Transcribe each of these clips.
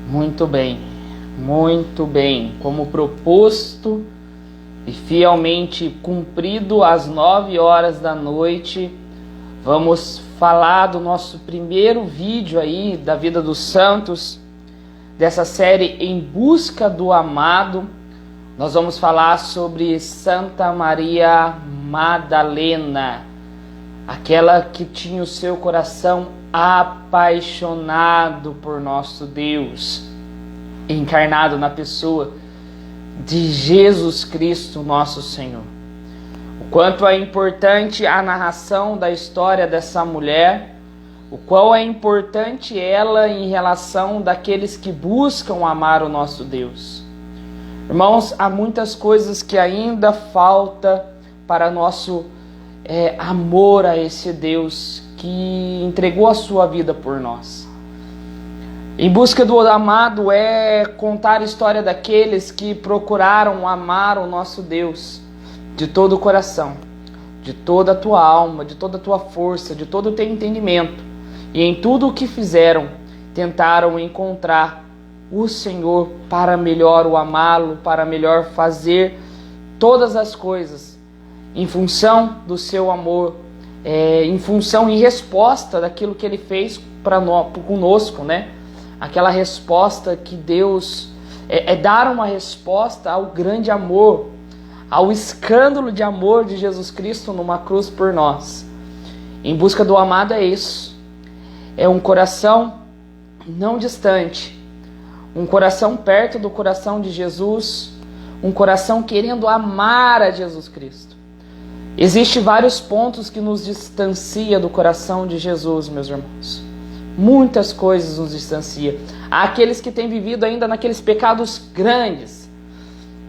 Muito bem, muito bem. Como proposto e fielmente cumprido às 9 horas da noite, vamos falar do nosso primeiro vídeo aí da vida dos santos, dessa série Em Busca do Amado. Nós vamos falar sobre Santa Maria Madalena, aquela que tinha o seu coração apaixonado por nosso Deus, encarnado na pessoa de Jesus Cristo, nosso Senhor. O quanto é importante a narração da história dessa mulher, o qual é importante ela em relação daqueles que buscam amar o nosso Deus. Irmãos, há muitas coisas que ainda falta para nosso amor a esse Deus que entregou a sua vida por nós. Em busca do amado é contar a história daqueles que procuraram amar o nosso Deus de todo o coração, de toda a tua alma, de toda a tua força, de todo o teu entendimento. E em tudo o que fizeram, tentaram encontrar o Senhor para melhor o amá-lo, para melhor fazer todas as coisas em função do seu amor, em função e resposta daquilo que Ele fez conosco, né? Aquela resposta que Deus dar uma resposta ao grande amor, ao escândalo de amor de Jesus Cristo numa cruz por nós. Em busca do amado é isso. É um coração não distante, um coração perto do coração de Jesus, um coração querendo amar a Jesus Cristo. Existem vários pontos que nos distancia do coração de Jesus, meus irmãos. Muitas coisas nos distanciam. Há aqueles que têm vivido ainda naqueles pecados grandes,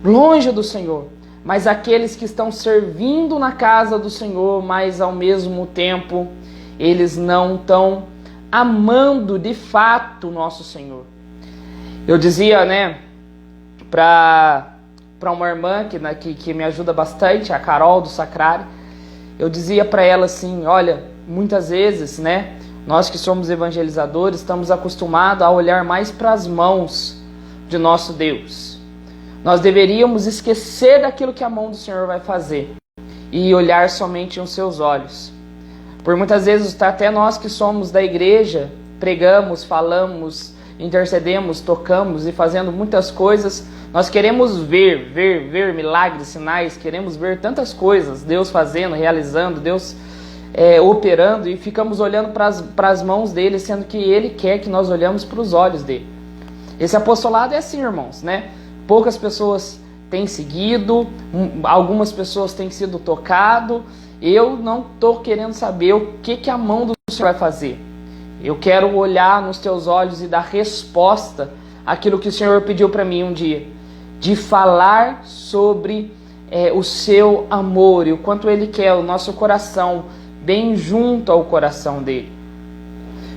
longe do Senhor. Mas aqueles que estão servindo na casa do Senhor, mas ao mesmo tempo eles não estão amando de fato o nosso Senhor. Eu dizia, né, para uma irmã que me ajuda bastante, a Carol do Sacrário, eu dizia para ela assim, olha, muitas vezes, né, nós que somos evangelizadores estamos acostumados a olhar mais para as mãos de nosso Deus. Nós deveríamos esquecer daquilo que a mão do Senhor vai fazer e olhar somente nos seus olhos. Por muitas vezes, até nós que somos da igreja, pregamos, falamos, intercedemos, tocamos e fazendo muitas coisas, nós queremos ver milagres, sinais, queremos ver tantas coisas, Deus fazendo, realizando, Deus operando, e ficamos olhando para as mãos dele, sendo que ele quer que nós olhamos para os olhos dele. Esse apostolado é assim, irmãos, né? Poucas pessoas têm seguido, algumas pessoas têm sido tocado. Eu não estou querendo saber o que a mão do Senhor vai fazer. Eu quero olhar nos teus olhos e dar resposta àquilo que o Senhor pediu para mim um dia, de falar sobre o seu amor e o quanto Ele quer o nosso coração bem junto ao coração dele.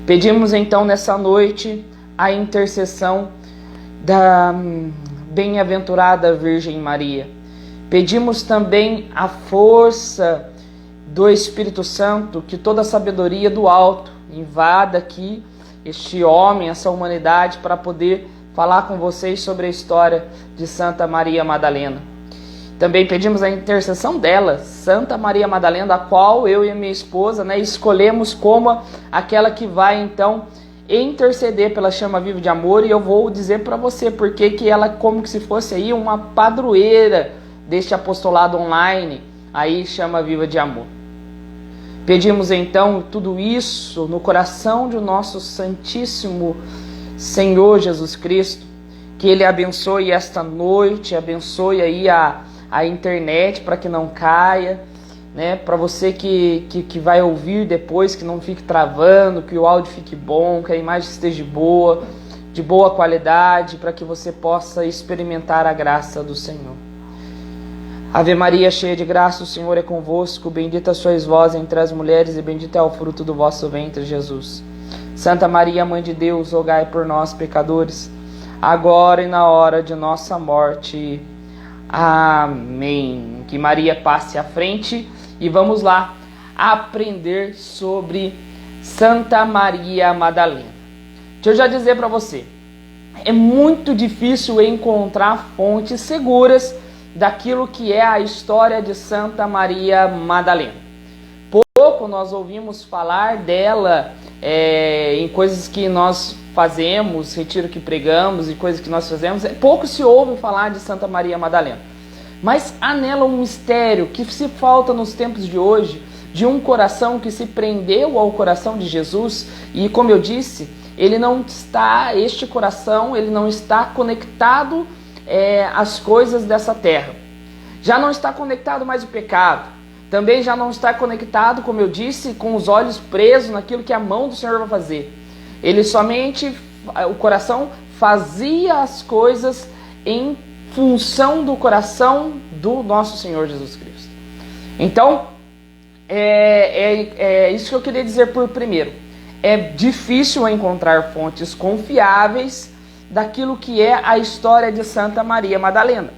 Pedimos então nessa noite a intercessão da bem-aventurada Virgem Maria. Pedimos também a força do Espírito Santo, que toda a sabedoria do alto invada aqui este homem, essa humanidade, para poder falar com vocês sobre a história de Santa Maria Madalena. Também pedimos a intercessão dela, Santa Maria Madalena, a qual eu e a minha esposa, né, escolhemos como aquela que vai então interceder pela chama viva de amor. E eu vou dizer para você porque que ela, como que se fosse aí uma padroeira deste apostolado online, aí chama viva de amor. Pedimos então tudo isso no coração de nosso Santíssimo Senhor Jesus Cristo, que Ele abençoe esta noite, abençoe aí a internet para que não caia, né? Para você que vai ouvir depois, que não fique travando, que o áudio fique bom, que a imagem esteja boa, de boa qualidade, para que você possa experimentar a graça do Senhor. Ave Maria, cheia de graça, o Senhor é convosco, bendita sois vós entre as mulheres e bendito é o fruto do vosso ventre, Jesus. Santa Maria, Mãe de Deus, rogai por nós, pecadores, agora e na hora de nossa morte. Amém. Que Maria passe à frente e vamos lá aprender sobre Santa Maria Madalena. Deixa eu já dizer para você, é muito difícil encontrar fontes seguras daquilo que é a história de Santa Maria Madalena. Pouco nós ouvimos falar dela em coisas que nós fazemos, retiro que pregamos e coisas que nós fazemos. Pouco se ouve falar de Santa Maria Madalena. Mas há nela um mistério que se falta nos tempos de hoje, de um coração que se prendeu ao coração de Jesus e, como eu disse, este coração ele não está conectado às coisas dessa terra. Já não está conectado mais ao pecado. Também já não está conectado, como eu disse, com os olhos presos naquilo que a mão do Senhor vai fazer. O coração fazia as coisas em função do coração do nosso Senhor Jesus Cristo. Então, é isso que eu queria dizer por primeiro. É difícil encontrar fontes confiáveis daquilo que é a história de Santa Maria Madalena.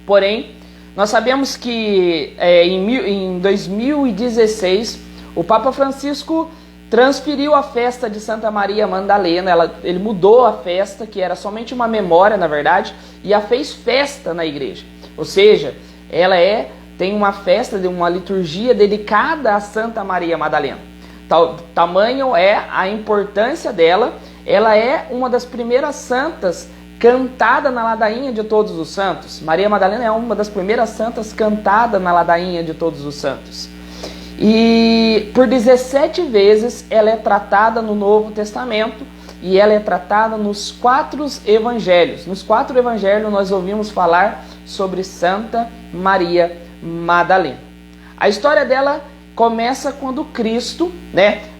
Porém, nós sabemos que em 2016, o Papa Francisco transferiu a festa de Santa Maria Madalena, ele mudou a festa, que era somente uma memória, na verdade, e a fez festa na igreja. Ou seja, ela tem uma festa, uma liturgia dedicada a Santa Maria Madalena. Tamanho é a importância dela. Ela é uma das primeiras santas cantada na ladainha de Todos os Santos. Maria Madalena é uma das primeiras santas cantada na ladainha de Todos os Santos. E por 17 vezes ela é tratada no Novo Testamento e ela é tratada nos 4 evangelhos. Nos 4 evangelhos nós ouvimos falar sobre Santa Maria Madalena. A história dela começa quando Cristo,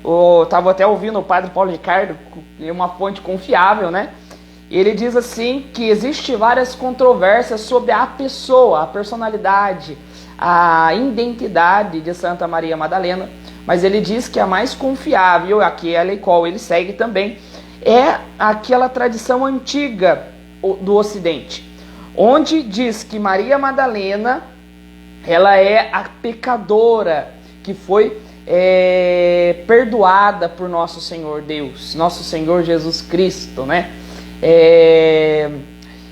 eu estava até ouvindo o padre Paulo Ricardo, uma fonte confiável, ele diz assim que existe várias controvérsias sobre a pessoa, a personalidade, a identidade de Santa Maria Madalena, mas ele diz que a mais confiável, aquela qual ele segue também, é aquela tradição antiga do Ocidente, onde diz que Maria Madalena, ela é a pecadora que foi perdoada por nosso Senhor Deus, nosso Senhor Jesus Cristo,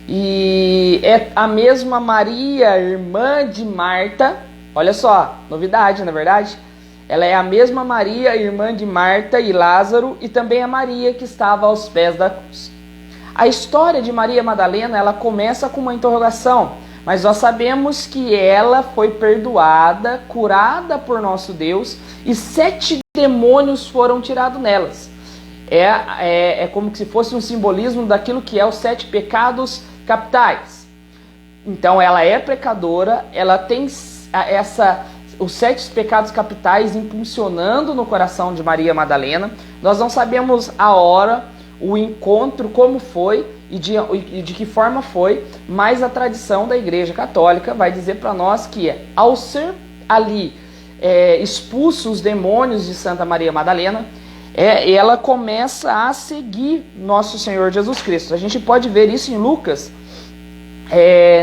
E é a mesma Maria, irmã de Marta, olha só, novidade na verdade, ela é a mesma Maria, irmã de Marta e Lázaro, e também a Maria que estava aos pés da cruz. A história de Maria Madalena, ela começa com uma interrogação, mas nós sabemos que ela foi perdoada, curada por nosso Deus, e 7 demônios foram tirados nelas. É como se fosse um simbolismo daquilo que é os 7 pecados capitais. Então ela é pecadora, ela tem os 7 pecados capitais impulsionando no coração de Maria Madalena. Nós não sabemos a hora, o encontro, como foi e de que forma foi, mas a tradição da Igreja Católica vai dizer para nós que ao ser ali expulsos os demônios de Santa Maria Madalena, ela começa a seguir nosso Senhor Jesus Cristo. A gente pode ver isso em Lucas,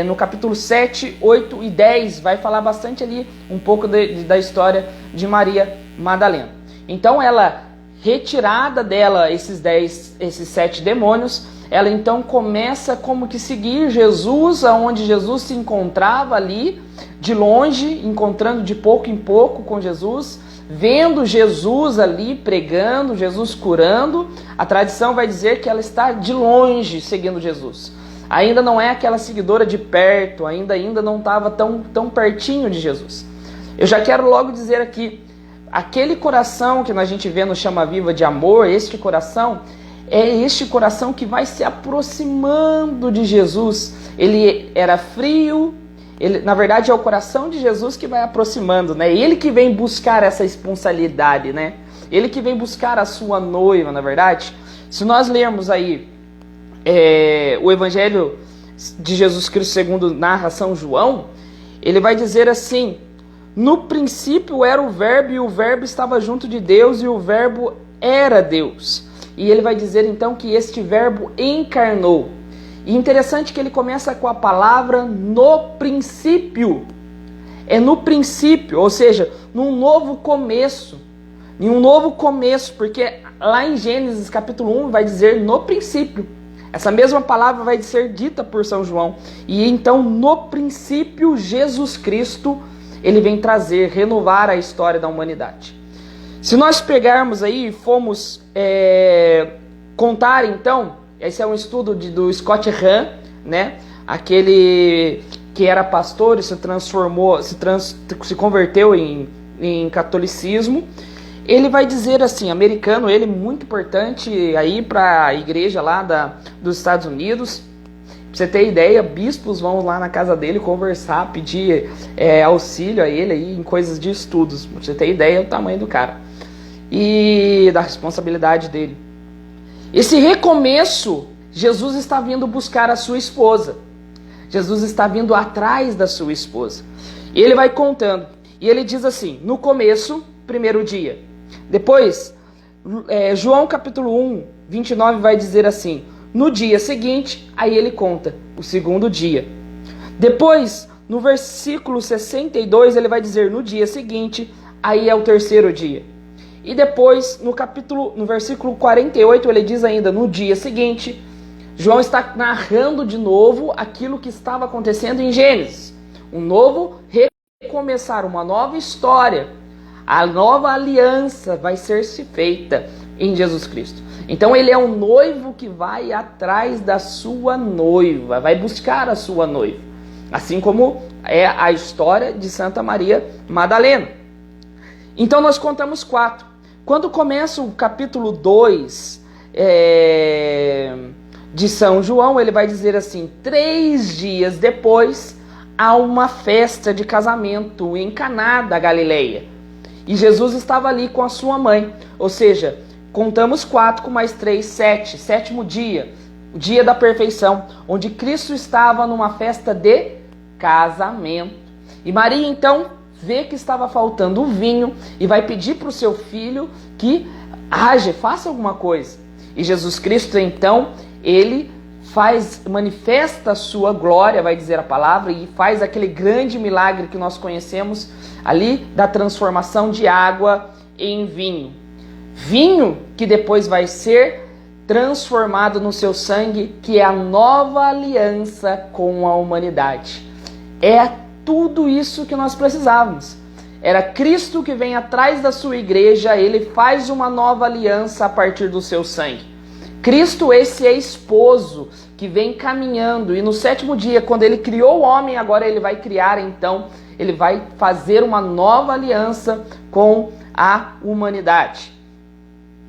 no capítulo 7, 8 e 10, vai falar bastante ali um pouco da história de Maria Madalena. Então ela, retirada dela esses 7 demônios, ela então começa como que seguir Jesus, aonde Jesus se encontrava ali, de longe, encontrando de pouco em pouco com Jesus, vendo Jesus ali pregando, Jesus curando. A tradição vai dizer que ela está de longe seguindo Jesus. Ainda não é aquela seguidora de perto, ainda não estava tão pertinho de Jesus. Eu já quero logo dizer aqui, aquele coração que a gente vê no Chama Viva de amor, este coração, é este coração que vai se aproximando de Jesus. Ele era frio, na verdade é o coração de Jesus que vai aproximando, Ele que vem buscar essa esponsalidade, Ele que vem buscar a sua noiva, na verdade. Se nós lermos aí o Evangelho de Jesus Cristo segundo narra São João, ele vai dizer assim: no princípio era o Verbo, e o Verbo estava junto de Deus, e o Verbo era Deus. E ele vai dizer então que este Verbo encarnou. E interessante que ele começa com a palavra no princípio. É no princípio, ou seja, num novo começo. Em um novo começo, porque lá em Gênesis capítulo 1 vai dizer no princípio. Essa mesma palavra vai ser dita por São João. E então, no princípio, Jesus Cristo, ele vem trazer, renovar a história da humanidade. Se nós pegarmos aí e formos contar, então, esse é um estudo do Scott Hahn, né? Aquele que era pastor e se converteu em catolicismo. Ele vai dizer assim, americano, ele muito importante aí para a igreja lá dos Estados Unidos. Pra você ter ideia, bispos vão lá na casa dele conversar, pedir auxílio a ele aí em coisas de estudos. Pra você ter ideia do tamanho do cara e da responsabilidade dele. Esse recomeço, Jesus está vindo buscar a sua esposa. Jesus está vindo atrás da sua esposa. E ele vai contando. E ele diz assim, no começo, primeiro dia. Depois, João capítulo 1, 29 vai dizer assim, no dia seguinte, aí ele conta o segundo dia. Depois, no versículo 62, ele vai dizer no dia seguinte, aí é o terceiro dia. E depois, no versículo 48, ele diz ainda no dia seguinte, João está narrando de novo aquilo que estava acontecendo em Gênesis. Um novo recomeçar, uma nova história. A nova aliança vai ser feita em Jesus Cristo. Então ele é um noivo que vai atrás da sua noiva, vai buscar a sua noiva. Assim como é a história de Santa Maria Madalena. Então nós contamos 4. Quando começa o capítulo 2 de São João, ele vai dizer assim, 3 dias depois, há uma festa de casamento em Caná da Galileia. E Jesus estava ali com a sua mãe. Ou seja, contamos 4 com mais 3, 7. Sétimo dia, o dia da perfeição, onde Cristo estava numa festa de casamento. E Maria então vê que estava faltando o vinho e vai pedir para o seu filho que faça alguma coisa. E Jesus Cristo então, ele manifesta a sua glória, vai dizer a palavra, e faz aquele grande milagre que nós conhecemos ali da transformação de água em vinho. Vinho que depois vai ser transformado no seu sangue, que é a nova aliança com a humanidade. É tudo isso que nós precisávamos. Era Cristo que vem atrás da sua igreja, ele faz uma nova aliança a partir do seu sangue. Cristo, esse é esposo que vem caminhando, e no 7º dia, quando ele criou o homem, agora ele vai criar, então, ele vai fazer uma nova aliança com a humanidade.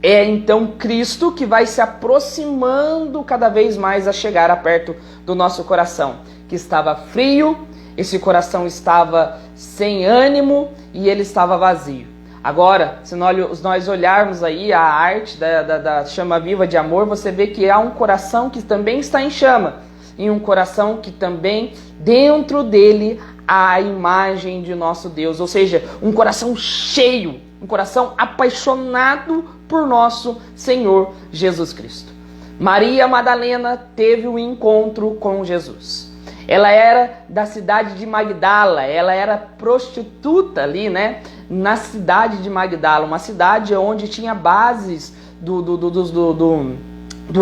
É então Cristo que vai se aproximando cada vez mais a chegar a perto do nosso coração, que estava frio, esse coração estava sem ânimo e ele estava vazio. Agora, se nós olharmos aí a arte da chama viva de amor, você vê que há um coração que também está em chama. E um coração que também, dentro dele, há a imagem de nosso Deus. Ou seja, um coração cheio, um coração apaixonado por nosso Senhor Jesus Cristo. Maria Madalena teve um encontro com Jesus. Ela era da cidade de Magdala, ela era prostituta ali, né? Na cidade de Magdala, uma cidade onde tinha bases do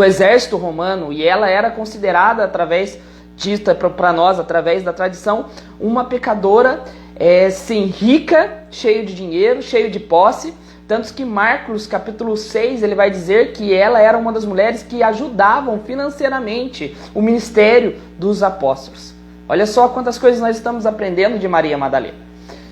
exército romano, e ela era considerada, dita para nós, através da tradição, uma pecadora, sim, rica, cheia de dinheiro, cheia de posse, tanto que Marcos, capítulo 6, ele vai dizer que ela era uma das mulheres que ajudavam financeiramente o ministério dos apóstolos. Olha só quantas coisas nós estamos aprendendo de Maria Madalena.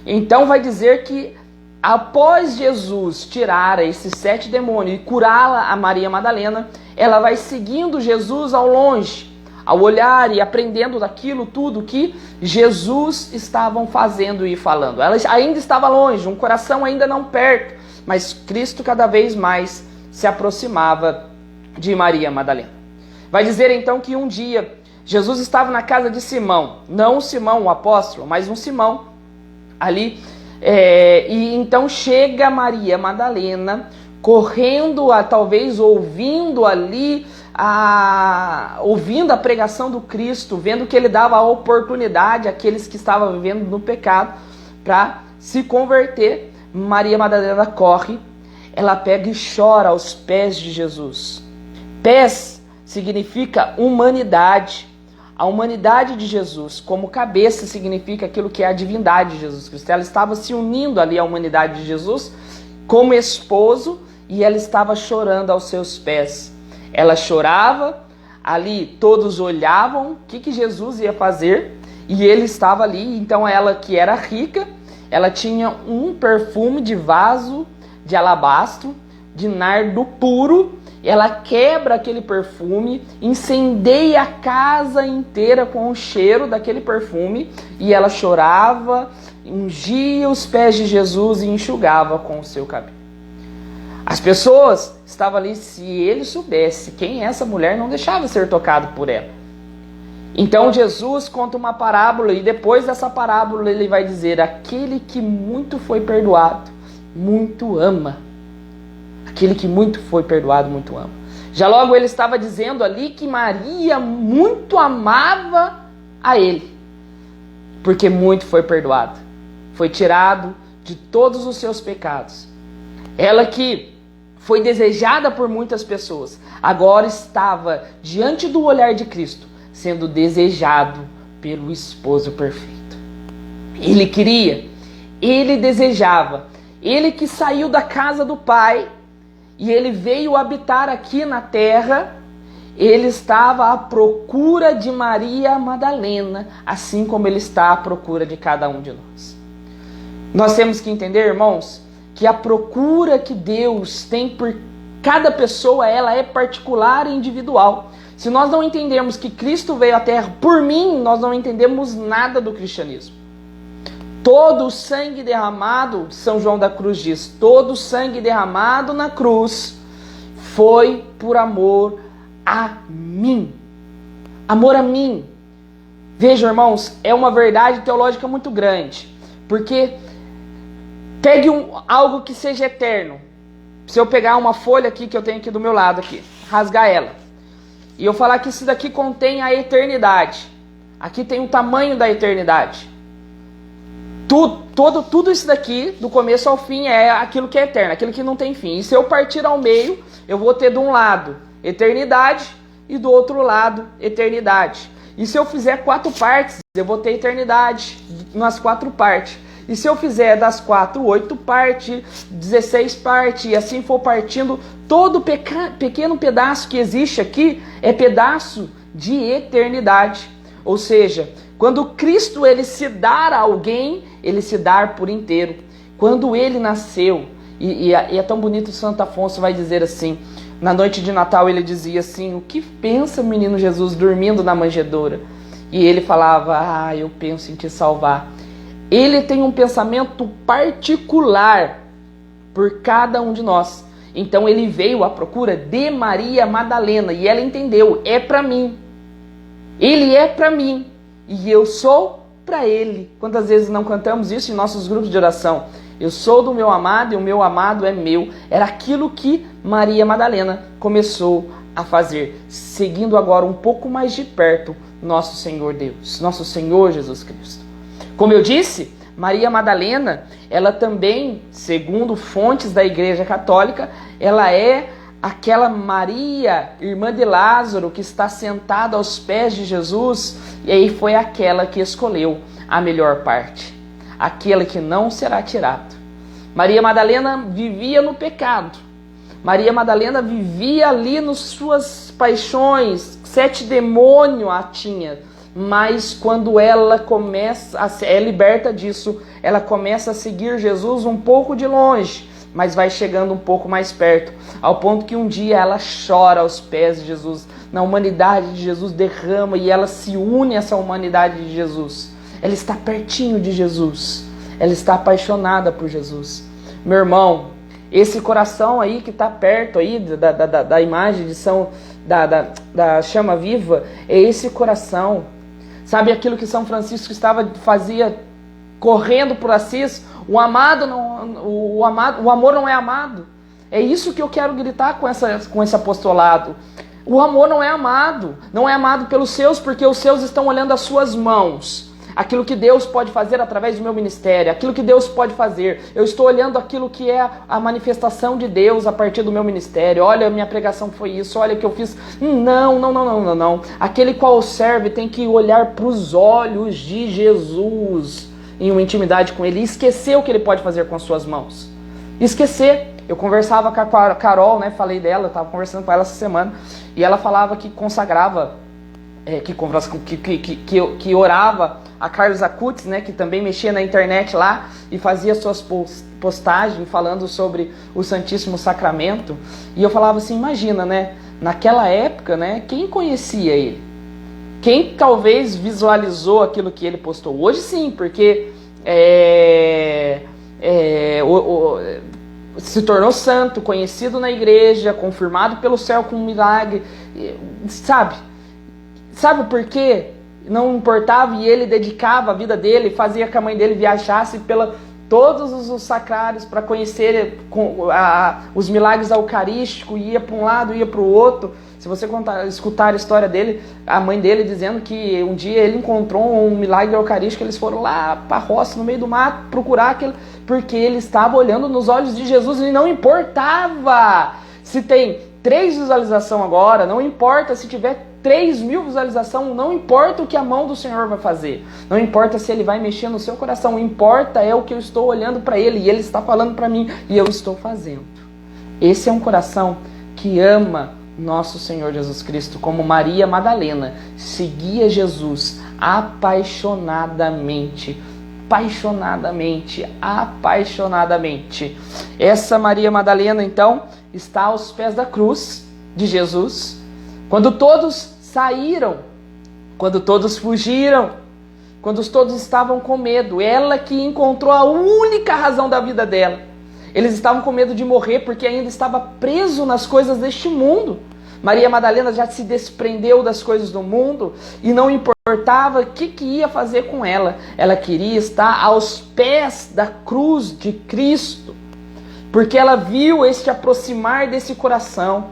Então vai dizer que após Jesus tirar esses 7 demônios e curá-la a Maria Madalena, ela vai seguindo Jesus ao longe, ao olhar e aprendendo daquilo tudo que Jesus estavam fazendo e falando. Ela ainda estava longe, um coração ainda não perto, mas Cristo cada vez mais se aproximava de Maria Madalena. Vai dizer então que um dia Jesus estava na casa de Simão, não Simão o apóstolo, mas um Simão ali, e então chega Maria Madalena correndo, talvez ouvindo ali, ouvindo a pregação do Cristo, vendo que ele dava a oportunidade àqueles que estavam vivendo no pecado para se converter. Maria Madalena corre, ela pega e chora aos pés de Jesus. Pés significa humanidade. A humanidade de Jesus como cabeça significa aquilo que é a divindade de Jesus Cristo. Ela estava se unindo ali à humanidade de Jesus como esposo e ela estava chorando aos seus pés. Ela chorava, ali todos olhavam o que Jesus ia fazer e ele estava ali. Então ela, que era rica, ela tinha um perfume de vaso de alabastro, de nardo puro. Ela quebra aquele perfume, incendeia a casa inteira com o cheiro daquele perfume e ela chorava, ungia os pés de Jesus e enxugava com o seu cabelo. As pessoas estavam ali, se ele soubesse quem é essa mulher, não deixava ser tocado por ela. Então Jesus conta uma parábola e depois dessa parábola ele vai dizer: aquele que muito foi perdoado, muito ama. Aquele que muito foi perdoado, muito ama. Já logo ele estava dizendo ali que Maria muito amava a ele, porque muito foi perdoado. Foi tirado de todos os seus pecados. Ela que foi desejada por muitas pessoas, agora estava diante do olhar de Cristo, sendo desejado pelo esposo perfeito. Ele queria, ele desejava, ele que saiu da casa do Pai, e ele veio habitar aqui na terra, ele estava à procura de Maria Madalena, assim como ele está à procura de cada um de nós. Nós temos que entender, irmãos, que a procura que Deus tem por cada pessoa, ela é particular e individual. Se nós não entendermos que Cristo veio à terra por mim, nós não entendemos nada do cristianismo. Todo o sangue derramado, São João da Cruz diz, todo o sangue derramado na cruz foi por amor a mim. Amor a mim. Vejam, irmãos, é uma verdade teológica muito grande. Porque pegue algo que seja eterno. Se eu pegar uma folha aqui que eu tenho aqui do meu lado, aqui, rasgar ela, e eu falar que isso daqui contém a eternidade. Aqui tem o tamanho da eternidade. Tudo isso daqui, do começo ao fim, é aquilo que é eterno, aquilo que não tem fim. E se eu partir ao meio, eu vou ter de um lado eternidade e do outro lado eternidade. E se eu fizer 4 partes, eu vou ter eternidade nas 4 partes. E se eu fizer das 4, 8 partes, 16 partes, e assim for partindo, todo pequeno pedaço que existe aqui é pedaço de eternidade. Ou seja, quando Cristo ele se dá a alguém, ele se dá por inteiro. Quando ele nasceu, e é tão bonito, Santo Afonso vai dizer assim, na noite de Natal ele dizia assim: o que pensa o menino Jesus dormindo na manjedoura? E ele falava: eu penso em te salvar. Ele tem um pensamento particular por cada um de nós. Então ele veio à procura de Maria Madalena e ela entendeu, é para mim. Ele é para mim e eu sou para ele. Quantas vezes não cantamos isso em nossos grupos de oração? Eu sou do meu amado e o meu amado é meu. Era aquilo que Maria Madalena começou a fazer, seguindo agora um pouco mais de perto nosso Senhor Deus, nosso Senhor Jesus Cristo. Como eu disse, Maria Madalena, ela também, segundo fontes da Igreja Católica, ela é aquela Maria, irmã de Lázaro, que está sentada aos pés de Jesus, e aí foi aquela que escolheu a melhor parte, aquela que não será tirada. Maria Madalena vivia no pecado. Maria Madalena vivia ali nas suas paixões, 7 demônios a tinha. Mas quando ela é liberta disso, ela começa a seguir Jesus um pouco de longe, mas vai chegando um pouco mais perto, ao ponto que um dia ela chora aos pés de Jesus, na humanidade de Jesus derrama e ela se une a essa humanidade de Jesus. Ela está pertinho de Jesus, ela está apaixonada por Jesus. Meu irmão, esse coração aí que está perto aí da imagem de da chama viva, é esse coração. Sabe aquilo que São Francisco fazia correndo por Assis? O amor não é amado. É isso que eu quero gritar com esse apostolado. O amor não é amado pelos seus, porque os seus estão olhando as suas mãos. aquilo que Deus pode fazer através do meu ministério, aquilo que Deus pode fazer. Eu estou olhando aquilo que é a manifestação de Deus a partir do meu ministério. Olha, minha pregação foi isso, olha o que eu fiz. Não. Aquele qual serve tem que olhar para os olhos de Jesus em uma intimidade com Ele e esquecer o que Ele pode fazer com as suas mãos. Esquecer. Eu conversava com a Carol, né? Falei dela, eu estava conversando com ela essa semana, e ela falava que consagrava, que orava a Carlos Acutis, né? Que também mexia na internet lá e fazia suas postagens falando sobre o Santíssimo Sacramento. E eu falava assim, imagina, né? Naquela época, né? Quem conhecia ele? Quem talvez visualizou aquilo que ele postou? Hoje sim, porque se tornou santo, conhecido na igreja, confirmado pelo céu com um milagre, sabe por quê? Não importava, e ele dedicava a vida dele, fazia que a mãe dele viajasse todos os sacrários para conhecer os milagres eucarísticos, ia para um lado, ia para o outro. Se você escutar a história dele, a mãe dele dizendo que um dia ele encontrou um milagre eucarístico, eles foram lá para a roça, no meio do mato, procurar aquele, porque ele estava olhando nos olhos de Jesus e não importava se tem 3 visualizações agora, não importa se tiver 3.000 visualizações, não importa o que a mão do Senhor vai fazer, não importa se Ele vai mexer no seu coração, o importa é o que eu estou olhando para Ele e Ele está falando para mim e eu estou fazendo. Esse é um coração que ama nosso Senhor Jesus Cristo, como Maria Madalena seguia Jesus apaixonadamente. Essa Maria Madalena, então, está aos pés da cruz de Jesus. Quando todos saíram, quando todos fugiram, quando todos estavam com medo, ela que encontrou a única razão da vida dela. Eles estavam com medo de morrer porque ainda estava preso nas coisas deste mundo. Maria Madalena já se desprendeu das coisas do mundo e não importava o que ia fazer com ela. Ela queria estar aos pés da cruz de Cristo, porque ela viu este aproximar desse coração.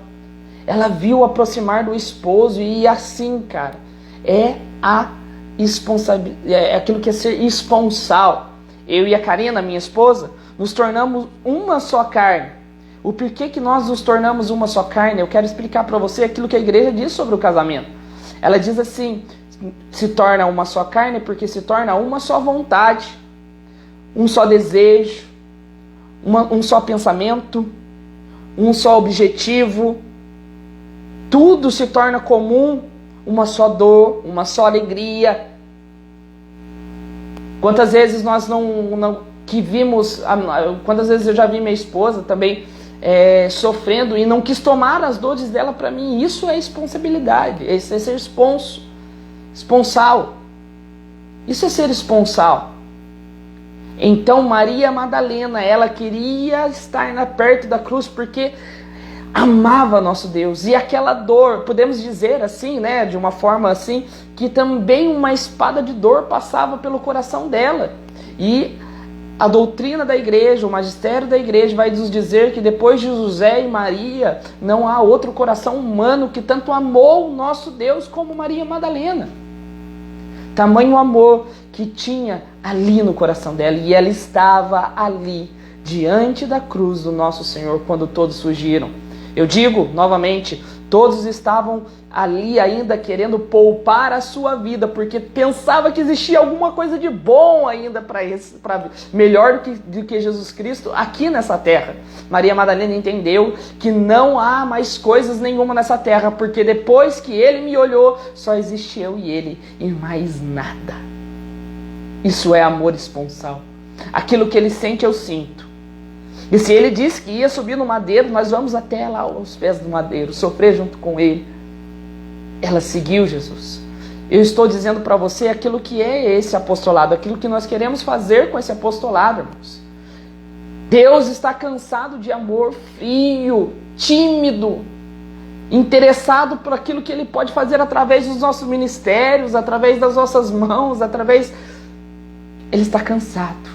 Ela viu o aproximar do esposo e assim, cara, é aquilo que é ser esponsal. Eu e a Karina, minha esposa, nos tornamos uma só carne. O porquê que nós nos tornamos uma só carne? Eu quero explicar para você aquilo que a igreja diz sobre o casamento. Ela diz assim, se torna uma só carne porque se torna uma só vontade, um só desejo, um só pensamento, um só objetivo. Tudo se torna comum, uma só dor, uma só alegria. Quantas vezes nós quantas vezes eu já vi minha esposa também sofrendo e não quis tomar as dores dela para mim. Isso é responsabilidade, isso é ser esponsal. Isso é ser esponsal. Então Maria Madalena, ela queria estar perto da cruz porque amava nosso Deus. E aquela dor, podemos dizer assim, né, de uma forma assim, que também uma espada de dor passava pelo coração dela. E a doutrina da igreja, o magistério da igreja vai nos dizer que depois de José e Maria, não há outro coração humano que tanto amou o nosso Deus como Maria Madalena. Tamanho amor que tinha ali no coração dela, e ela estava ali, diante da cruz do nosso Senhor, quando todos fugiram. Eu digo novamente, todos estavam ali ainda querendo poupar a sua vida, porque pensava que existia alguma coisa de bom ainda melhor do que Jesus Cristo aqui nessa terra. Maria Madalena entendeu que não há mais coisas nenhuma nessa terra, porque depois que ele me olhou, só existe eu e ele e mais nada. Isso é amor esponsal. Aquilo que ele sente, eu sinto. E se ele disse que ia subir no madeiro, nós vamos até lá aos pés do madeiro, sofrer junto com ele. Ela seguiu Jesus. Eu estou dizendo para você aquilo que é esse apostolado, aquilo que nós queremos fazer com esse apostolado, irmãos. Deus está cansado de amor frio, tímido, interessado por aquilo que Ele pode fazer através dos nossos ministérios, através das nossas mãos, Ele está cansado.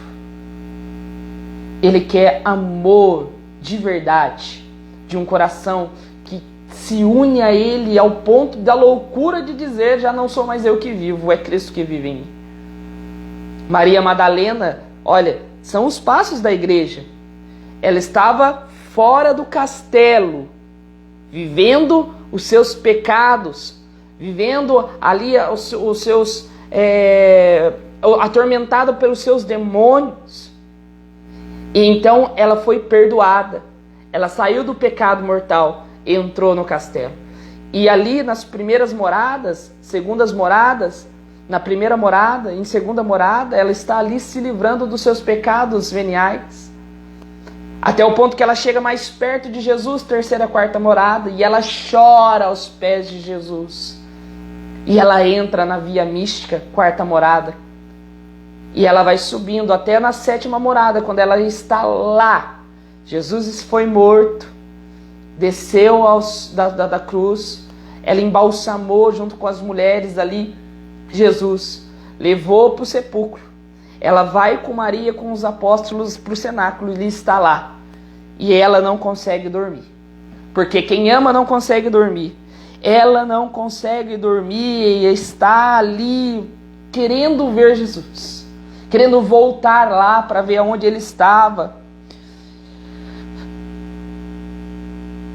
Ele quer amor de verdade, de um coração que se une a Ele ao ponto da loucura de dizer: já não sou mais eu que vivo, é Cristo que vive em mim. Maria Madalena, olha, são os passos da igreja. Ela estava fora do castelo, vivendo os seus pecados, vivendo ali os seus atormentada pelos seus demônios. E então ela foi perdoada. Ela saiu do pecado mortal e entrou no castelo. E ali nas primeiras moradas, segundas moradas, na primeira morada, em segunda morada, ela está ali se livrando dos seus pecados veniais. Até o ponto que ela chega mais perto de Jesus, terceira, quarta morada, e ela chora aos pés de Jesus. E ela entra na via mística, quarta morada. E ela vai subindo até na sétima morada, quando ela está lá. Jesus foi morto, desceu da cruz, ela embalsamou junto com as mulheres ali Jesus, levou para o sepulcro. Ela vai com Maria, com os apóstolos para o cenáculo e ele está lá. E ela não consegue dormir. Porque quem ama não consegue dormir. Ela não consegue dormir e está ali querendo ver Jesus. Querendo voltar lá para ver onde ele estava.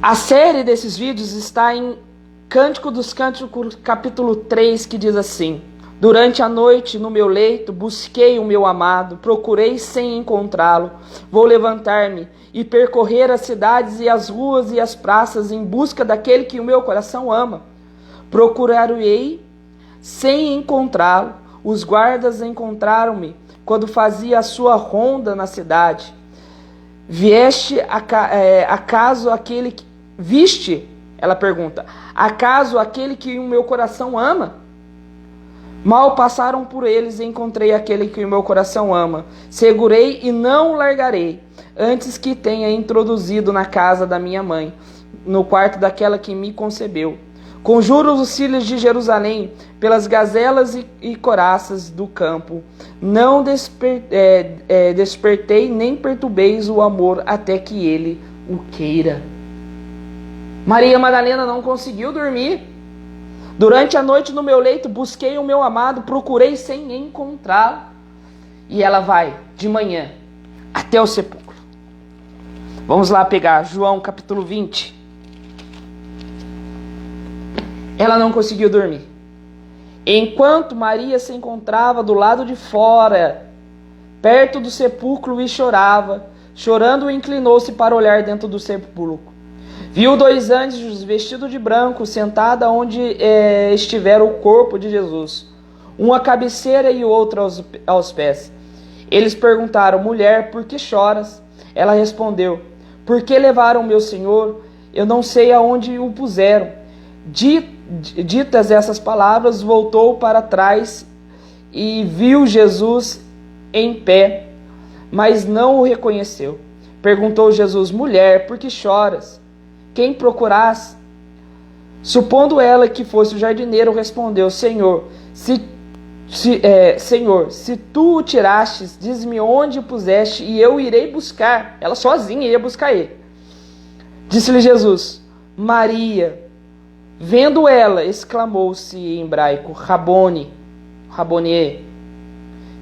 A série desses vídeos está em Cântico dos Cânticos, capítulo 3, que diz assim: durante a noite, no meu leito, busquei o meu amado, procurei sem encontrá-lo. Vou levantar-me e percorrer as cidades e as ruas e as praças em busca daquele que o meu coração ama. Procurarei sem encontrá-lo. Os guardas encontraram-me quando fazia a sua ronda na cidade. Acaso aquele que... Viste? Ela pergunta. Acaso aquele que o meu coração ama? Mal passaram por eles e encontrei aquele que o meu coração ama. Segurei e não largarei, antes que tenha introduzido na casa da minha mãe, no quarto daquela que me concebeu. Conjuro os filhos de Jerusalém, pelas gazelas e coraças do campo. Não despertei nem perturbeis o amor até que ele o queira. Maria Madalena não conseguiu dormir. Durante a noite no meu leito busquei o meu amado, procurei sem encontrá-lo. E ela vai de manhã até o sepulcro. Vamos lá pegar João capítulo 20. Ela não conseguiu dormir. Enquanto Maria se encontrava do lado de fora, perto do sepulcro, e chorava, chorando inclinou-se para olhar dentro do sepulcro. Viu 2 anjos vestidos de branco, sentados onde estivera o corpo de Jesus, um à cabeceira e o outro aos pés. Eles perguntaram: mulher, por que choras? Ela respondeu: porque levaram meu Senhor? Eu não sei aonde o puseram. Ditas essas palavras, voltou para trás e viu Jesus em pé, mas não o reconheceu. Perguntou Jesus: mulher, por que choras? Quem procurás? Supondo ela que fosse o jardineiro, respondeu: Senhor, Senhor, se tu o tirastes, diz-me onde o puseste e eu irei buscar. Ela sozinha ia buscar ele. Disse-lhe Jesus: Maria. Vendo ela, exclamou-se em hebraico: Rabone,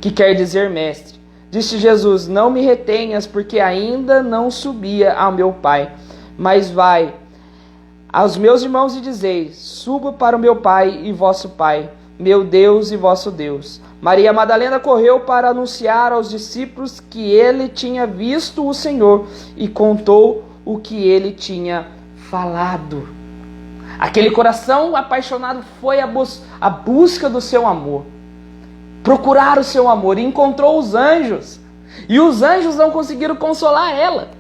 que quer dizer mestre. Disse Jesus: não me retenhas, porque ainda não subia ao meu Pai. Mas vai aos meus irmãos e dizei: suba para o meu Pai e vosso Pai, meu Deus e vosso Deus. Maria Madalena correu para anunciar aos discípulos que ele tinha visto o Senhor e contou o que ele tinha falado. Aquele coração apaixonado foi a busca do seu amor, procurar o seu amor, e encontrou os anjos. E os anjos não conseguiram consolar ela.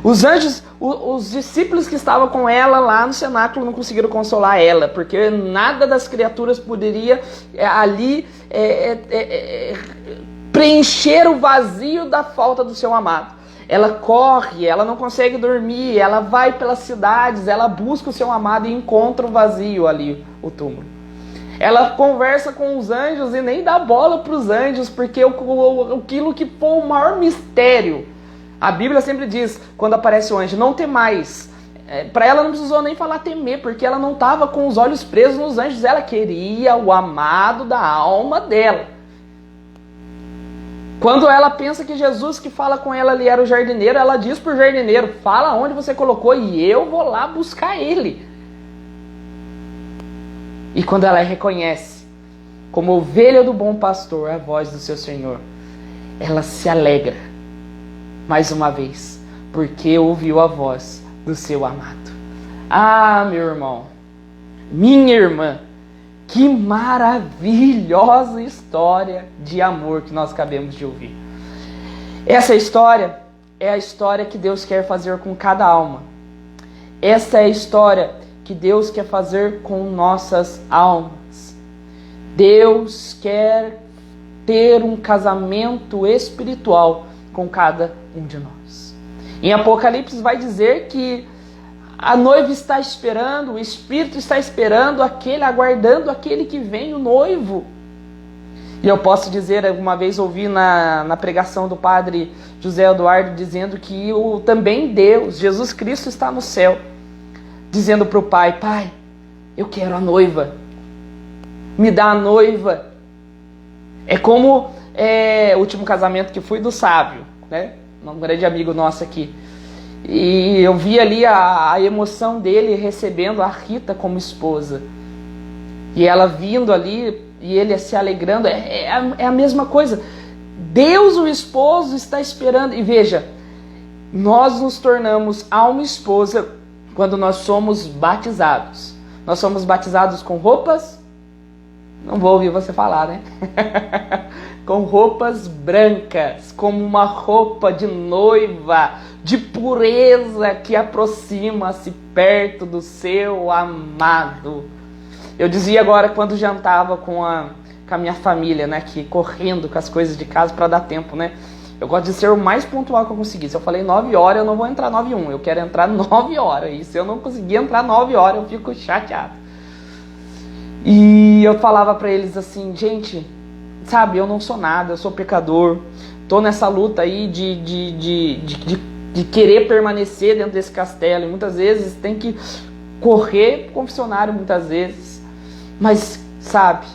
Os anjos, os discípulos que estavam com ela lá no cenáculo não conseguiram consolar ela, porque nada das criaturas poderia ali preencher o vazio da falta do seu amado. Ela corre, ela não consegue dormir, ela vai pelas cidades, ela busca o seu amado e encontra o vazio ali, o túmulo. Ela conversa com os anjos e nem dá bola para os anjos, porque aquilo que foi o maior mistério. A Bíblia sempre diz, quando aparece o anjo: não temais. Para ela não precisou nem falar temer, porque ela não estava com os olhos presos nos anjos. Ela queria o amado da alma dela. Quando ela pensa que Jesus que fala com ela ali era o jardineiro, ela diz para o jardineiro, fala onde você colocou e eu vou lá buscar ele. E quando ela reconhece, como ovelha do bom pastor, a voz do seu Senhor, ela se alegra, mais uma vez, porque ouviu a voz do seu amado. Ah, meu irmão, minha irmã, que maravilhosa história de amor que nós acabamos de ouvir. Essa história é a história que Deus quer fazer com cada alma. Essa é a história que Deus quer fazer com nossas almas. Deus quer ter um casamento espiritual com cada um de nós. Em Apocalipse vai dizer que a noiva está esperando, o Espírito está esperando aguardando aquele que vem, o noivo. E eu posso dizer, uma vez ouvi na pregação do padre José Eduardo, dizendo que também Deus, Jesus Cristo está no céu, dizendo para o Pai, Pai, eu quero a noiva, me dá a noiva. É como o último casamento que fui do Sábio, né? Um grande amigo nosso aqui. E eu vi ali a emoção dele recebendo a Rita como esposa. E ela vindo ali e ele se alegrando. É a mesma coisa. Deus, o esposo, está esperando. E veja, nós nos tornamos alma e esposa quando nós somos batizados. Nós somos batizados com roupas... Não vou ouvir você falar, né? Com roupas brancas, como uma roupa de noiva, de pureza que aproxima-se perto do seu amado. Eu dizia agora quando jantava com a minha família, né? Que correndo com as coisas de casa para dar tempo, né? Eu gosto de ser o mais pontual que eu conseguir. Se eu falei 9 horas, eu não vou entrar 9h01. Eu quero entrar 9 horas. E se eu não conseguir entrar 9 horas, eu fico chateado. E eu falava para eles assim, gente, sabe, eu não sou nada, eu sou pecador, tô nessa luta aí de querer permanecer dentro desse castelo, e muitas vezes tem que correr pro confessionário, muitas vezes, mas, sabe,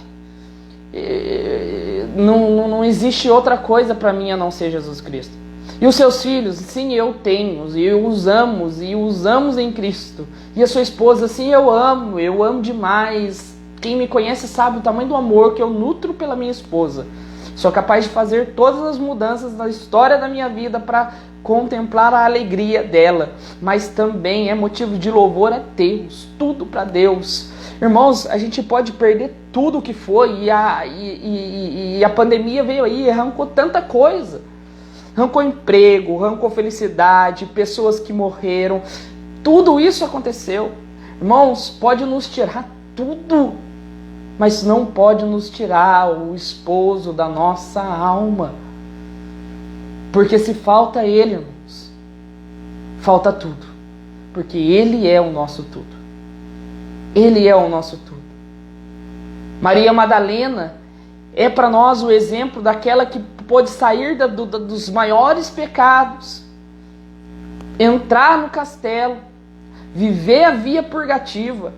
não existe outra coisa para mim a não ser Jesus Cristo. E os seus filhos, sim, eu tenho, e os amo em Cristo. E a sua esposa, sim, eu amo demais. Quem me conhece sabe o tamanho do amor que eu nutro pela minha esposa. Sou capaz de fazer todas as mudanças na história da minha vida para contemplar a alegria dela. Mas também é motivo de louvor a Deus, tudo para Deus. Irmãos, a gente pode perder tudo o que foi e a pandemia veio aí e arrancou tanta coisa. Arrancou emprego, arrancou felicidade, pessoas que morreram. Tudo isso aconteceu. Irmãos, pode nos tirar tudo, mas não pode nos tirar o esposo da nossa alma. Porque se falta ele, irmãos, falta tudo. Porque ele é o nosso tudo. Ele é o nosso tudo. Maria Madalena é para nós o exemplo daquela que pôde sair dos maiores pecados, entrar no castelo, viver a via purgativa,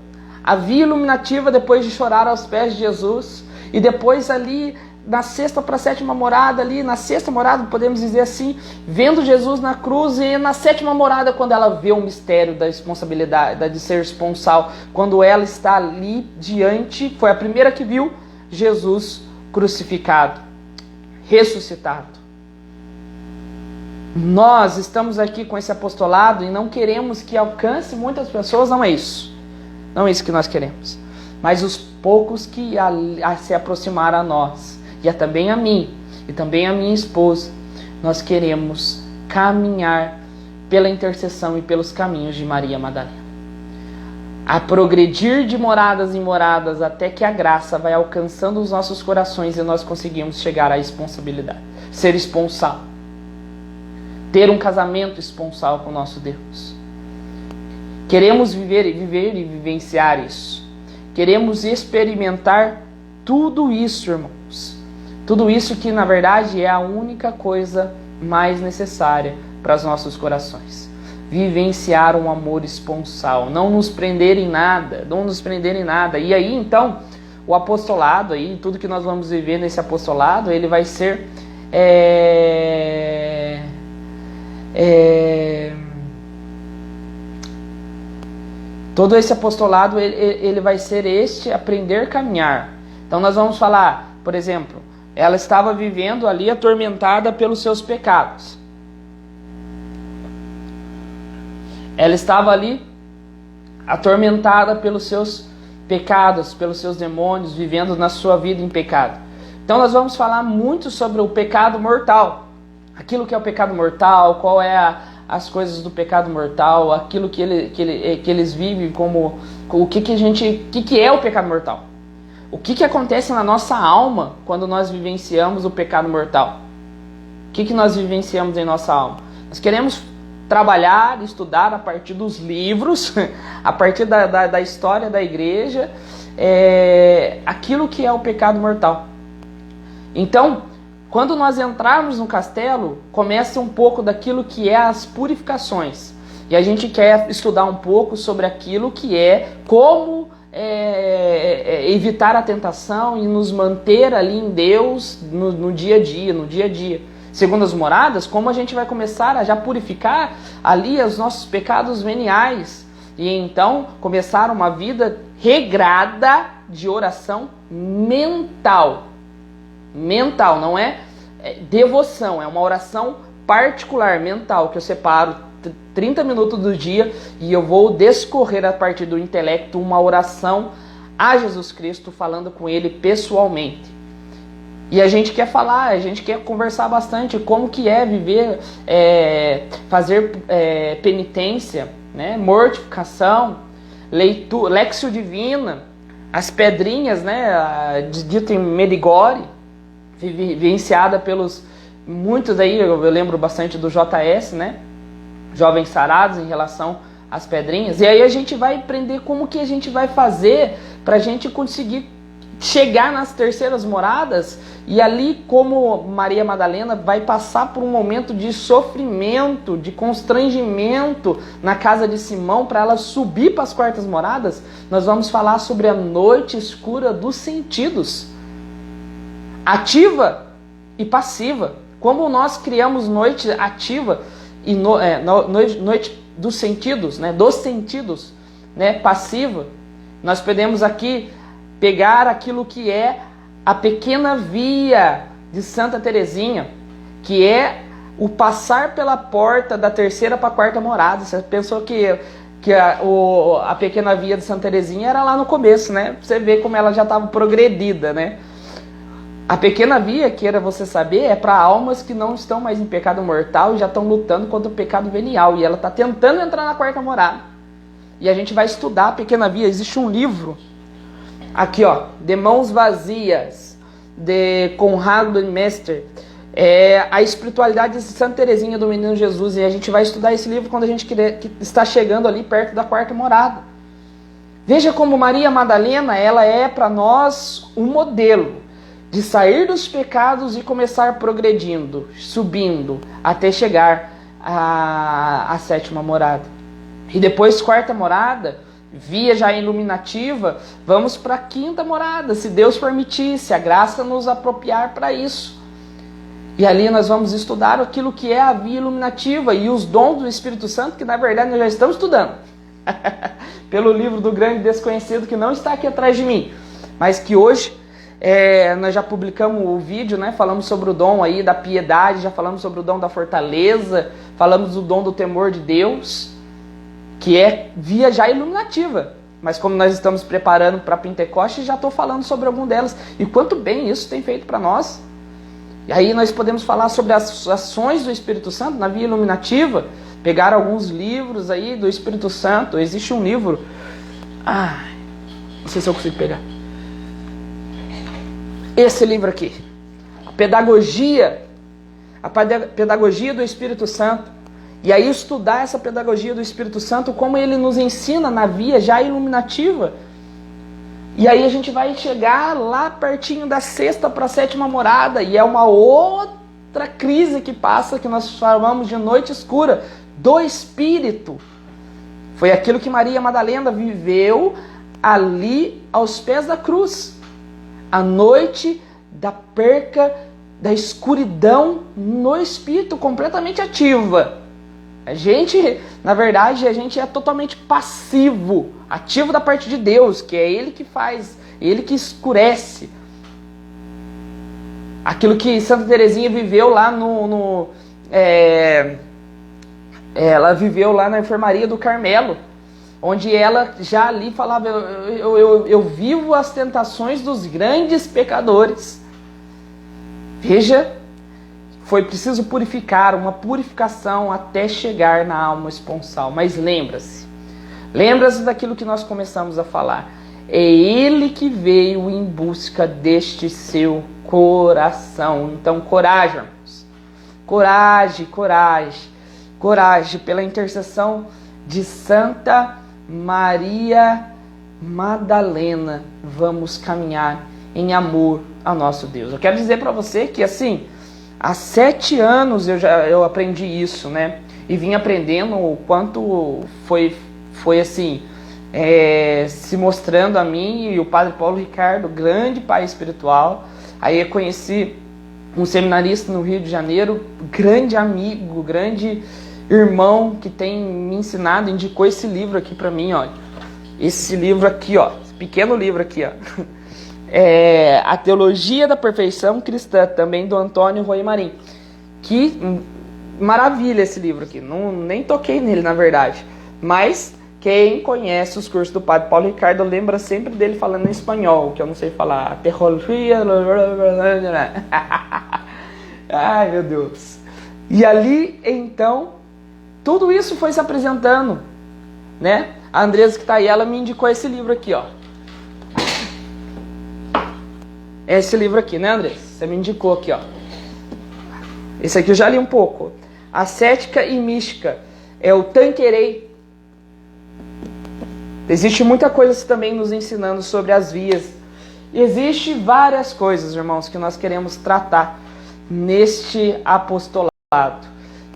a via iluminativa depois de chorar aos pés de Jesus, e depois ali na sexta para a sétima morada, ali na sexta morada, podemos dizer assim, vendo Jesus na cruz, e na sétima morada quando ela vê o mistério da responsabilidade, de ser esponsal, quando ela está ali diante, foi a primeira que viu Jesus crucificado, ressuscitado. Nós estamos aqui com esse apostolado e não queremos que alcance muitas pessoas, não é isso. Não é isso que nós queremos. Mas os poucos que se aproximaram a nós, e também a mim, e também a minha esposa, nós queremos caminhar pela intercessão e pelos caminhos de Maria Madalena. A progredir de moradas em moradas até que a graça vai alcançando os nossos corações e nós conseguimos chegar à responsabilidade. Ser esponsal. Ter um casamento esponsal com o nosso Deus. Queremos viver e vivenciar isso. Queremos experimentar tudo isso, irmãos. Tudo isso que, na verdade, é a única coisa mais necessária para os nossos corações. Vivenciar um amor esponsal. Não nos prender em nada. Não nos prender em nada. E aí, então, o apostolado, aí, tudo que nós vamos viver nesse apostolado, ele vai ser todo esse apostolado ele vai ser aprender a caminhar. Então nós vamos falar, por exemplo, ela estava vivendo ali atormentada pelos seus pecados. Ela estava ali atormentada pelos seus pecados, pelos seus demônios, vivendo na sua vida em pecado. Então nós vamos falar muito sobre o pecado mortal. Aquilo que é o pecado mortal, qual é as coisas do pecado mortal, aquilo que eles vivem como... O que é o pecado mortal? O que acontece na nossa alma quando nós vivenciamos o pecado mortal? O que nós vivenciamos em nossa alma? Nós queremos trabalhar, estudar a partir dos livros, a partir da história da igreja, aquilo que é o pecado mortal. Então, quando nós entrarmos no castelo, começa um pouco daquilo que é as purificações. E a gente quer estudar um pouco sobre aquilo que é como evitar a tentação e nos manter ali em Deus no dia a dia. Segundo as moradas, como a gente vai começar a já purificar ali os nossos pecados veniais. E então começar uma vida regrada de oração mental. Mental, não é devoção, é uma oração particular, mental, que eu separo 30 minutos do dia e eu vou descorrer a partir do intelecto uma oração a Jesus Cristo, falando com Ele pessoalmente. E a gente quer falar, a gente quer conversar bastante como que é viver, fazer penitência, né? Mortificação, leitura, Lexio Divina, as pedrinhas, né? Dito em Medigore, vivenciada pelos muitos aí, eu lembro bastante do JS, né? Jovens Sarados em relação às pedrinhas. E aí a gente vai aprender como que a gente vai fazer para a gente conseguir chegar nas terceiras moradas, e ali como Maria Madalena vai passar por um momento de sofrimento, de constrangimento na casa de Simão para ela subir para as quartas moradas. Nós vamos falar sobre a noite escura dos sentidos, ativa e passiva. Como nós criamos noite ativa e noite dos sentidos, né, passiva. Nós podemos aqui pegar aquilo que é a pequena via de Santa Teresinha, que é o passar pela porta da terceira para a quarta morada. Você pensou que a pequena via de Santa Teresinha era lá no começo, né? Você vê como ela já estava progredida, né? A pequena via, queira você saber, é para almas que não estão mais em pecado mortal e já estão lutando contra o pecado venial. E ela está tentando entrar na quarta morada. E a gente vai estudar a pequena via. Existe um livro aqui, ó, De Mãos Vazias, de Conrado Mester, a espiritualidade de Santa Teresinha do Menino Jesus. E a gente vai estudar esse livro quando a gente está chegando ali perto da quarta morada. Veja como Maria Madalena, ela é para nós um modelo de sair dos pecados e começar progredindo, subindo, até chegar à sétima morada. E depois, quarta morada, via já iluminativa, vamos para a quinta morada, se Deus permitir, se a graça nos apropriar para isso. E ali nós vamos estudar aquilo que é a via iluminativa e os dons do Espírito Santo, que na verdade nós já estamos estudando. Pelo livro do Grande Desconhecido, que não está aqui atrás de mim, mas que hoje nós já publicamos o vídeo, né? Falamos sobre o dom aí da piedade, já falamos sobre o dom da fortaleza, falamos do dom do temor de Deus, que é via já iluminativa. Mas como nós estamos preparando para Pentecostes, já estou falando sobre algum delas. E quanto bem isso tem feito para nós. E aí nós podemos falar sobre as ações do Espírito Santo na via iluminativa, pegar alguns livros aí do Espírito Santo. Existe um livro, não sei se eu consigo pegar, esse livro aqui, a pedagogia do Espírito Santo. E aí estudar essa pedagogia do Espírito Santo, como ele nos ensina na via já iluminativa. E aí a gente vai chegar lá pertinho da sexta para a sétima morada, e é uma outra crise que passa, que nós chamamos de noite escura do Espírito. Foi aquilo que Maria Madalena viveu ali aos pés da cruz. A noite da perca da escuridão no espírito, completamente ativa. A gente, na verdade, a gente é totalmente passivo, ativo da parte de Deus, que é Ele que faz, Ele que escurece. Aquilo que Santa Teresinha viveu lá ela viveu lá na enfermaria do Carmelo, onde ela já ali falava, eu vivo as tentações dos grandes pecadores. Veja, foi preciso purificar, uma purificação até chegar na alma esponsal. Mas lembra-se daquilo que nós começamos a falar. É Ele que veio em busca deste seu coração. Então, coragem, irmãos. Coragem pela intercessão de Santa Maria Madalena. Vamos caminhar em amor ao nosso Deus. Eu quero dizer para você que, assim, há 7 anos eu aprendi isso, né? E vim aprendendo o quanto foi assim, se mostrando a mim e o Padre Paulo Ricardo, grande pai espiritual. Aí eu conheci um seminarista no Rio de Janeiro, grande amigo, grande irmão, que tem me ensinado, indicou esse livro aqui para mim, olha. Esse livro aqui, ó, esse pequeno livro aqui, ó. A Teologia da Perfeição Cristã, também do Antônio Roy Marim. Que maravilha esse livro aqui. Nem toquei nele, na verdade. Mas quem conhece os cursos do Padre Paulo Ricardo lembra sempre dele falando em espanhol, que eu não sei falar. Teologia... Ai, meu Deus. E ali, então, tudo isso foi se apresentando, né? A Andresa que está aí, ela me indicou esse livro aqui, ó. Esse livro aqui, né, Andressa? Você me indicou aqui, ó. Esse aqui eu já li um pouco. Ascética e Mística. É o Tanqueray. Existe muita coisa também nos ensinando sobre as vias. Existe várias coisas, irmãos, que nós queremos tratar neste apostolado.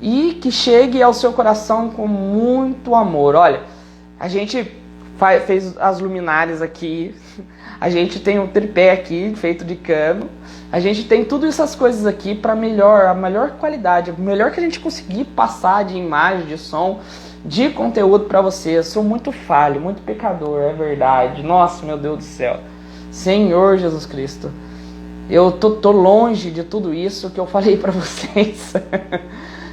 E que chegue ao seu coração com muito amor. Olha, a gente fez as luminárias aqui. A gente tem um tripé aqui, feito de cano. A gente tem tudo essas coisas aqui para a melhor qualidade, o melhor que a gente conseguir passar de imagem, de som, de conteúdo para você. Eu sou muito falho, muito pecador, é verdade. Nossa, meu Deus do céu. Senhor Jesus Cristo. Eu tô longe de tudo isso que eu falei para vocês.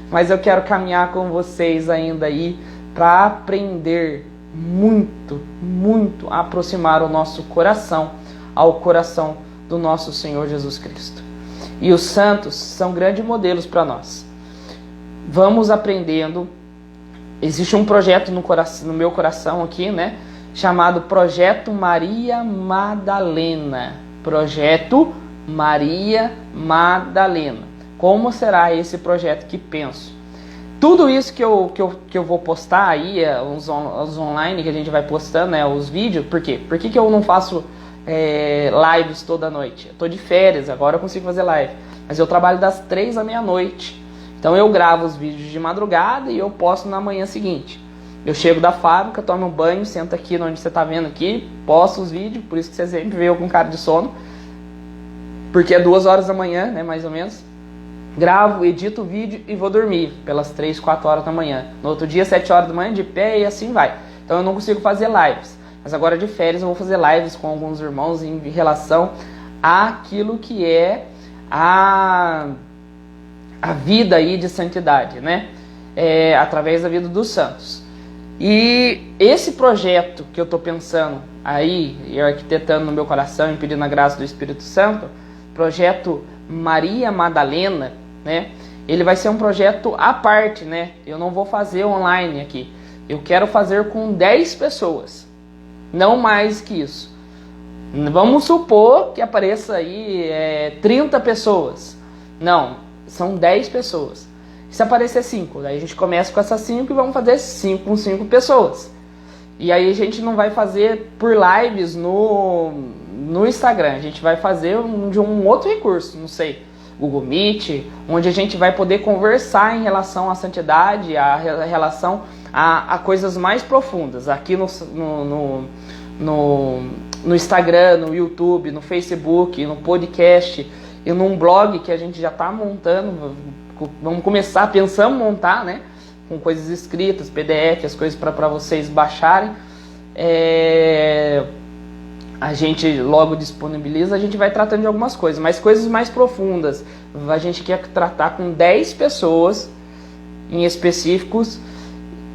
Mas eu quero caminhar com vocês ainda aí para aprender muito, muito a aproximar o nosso coração ao coração do nosso Senhor Jesus Cristo. E os santos são grandes modelos para nós. Vamos aprendendo. Existe um projeto no meu coração aqui, né? Chamado Projeto Maria Madalena. Projeto Maria Madalena. Como será esse projeto que penso? Tudo isso que eu vou postar aí, os online que a gente vai postando, né, os vídeos, por quê? Por que eu não faço lives toda noite? Eu tô de férias, agora eu consigo fazer live. Mas eu trabalho das 3 à meia-noite. Então eu gravo os vídeos de madrugada e eu posto na manhã seguinte. Eu chego da fábrica, tomo um banho, sento aqui onde você tá vendo aqui, posto os vídeos, por isso que você sempre vê eu com cara de sono. Porque é 2 horas da manhã, né, mais ou menos. Gravo, edito o vídeo e vou dormir pelas 3, 4 horas da manhã. No outro dia, 7 horas da manhã, de pé, e assim vai. Então eu não consigo fazer lives. Mas agora de férias eu vou fazer lives com alguns irmãos em relação àquilo que é a vida aí de santidade, né? Através da vida dos santos. E esse projeto que eu estou pensando aí, e arquitetando no meu coração e pedindo a graça do Espírito Santo, projeto Maria Madalena, né? Ele vai ser um projeto à parte, né? Eu não vou fazer online aqui. Eu quero fazer com 10 pessoas. Não mais que isso. Vamos supor que apareça aí 30 pessoas. Não, são 10 pessoas. Se aparecer 5, daí a gente começa com essas 5 e vamos fazer 5 com 5 pessoas. E aí a gente não vai fazer por lives no Instagram. A gente vai fazer de um outro recurso, não sei, Google Meet, onde a gente vai poder conversar em relação à santidade, a relação a coisas mais profundas. Aqui no Instagram, no YouTube, no Facebook, no podcast. e num blog que a gente já está montando, vamos começar, pensamos montar, né? Com coisas escritas, PDF, as coisas para vocês baixarem. A gente logo disponibiliza, a gente vai tratando de algumas coisas, mas coisas mais profundas. A gente quer tratar com 10 pessoas em específicos,